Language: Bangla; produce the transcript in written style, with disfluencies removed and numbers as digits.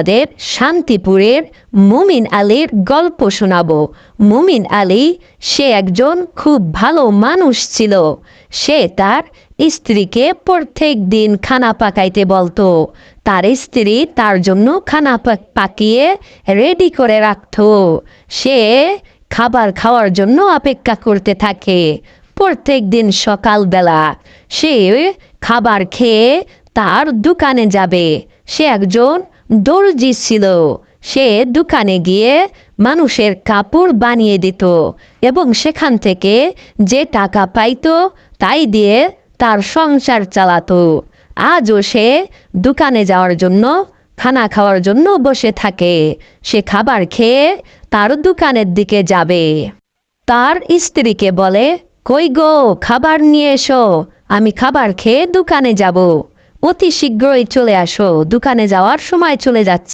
তোমাদের শান্তিপুরের মুমিন আলীর গল্প শোনাবো। মুমিন আলী সে একজন খুব ভালো মানুষ ছিল। সে তার স্ত্রীকে প্রত্যেক দিন খানা পাকাইতে বলতো। তার স্ত্রী তার জন্য খানা পাকিয়ে রেডি করে রাখতো। সে খাবার খাওয়ার জন্য অপেক্ষা করতে থাকে। প্রত্যেক দিন সকালবেলা সে খাবার খেয়ে তার দোকানে যাবে। সে একজন দর্জি ছিল। সে দোকানে গিয়ে মানুষের কাপড় বানিয়ে দিত এবং সেখান থেকে যে টাকা পাইতো তাই দিয়ে তার সংসার চালাতো। আজও সে দোকানে যাওয়ার জন্য খানা খাওয়ার জন্য বসে থাকে। সে খাবার খেয়ে তার দোকানের দিকে যাবে। তার স্ত্রীকে বলে, কই গো, খাবার নিয়ে এসো, আমি খাবার খেয়ে দোকানে যাব। অতি শীঘ্রই চলে আসো, দোকানে যাওয়ার সময় চলে যাচ্ছে।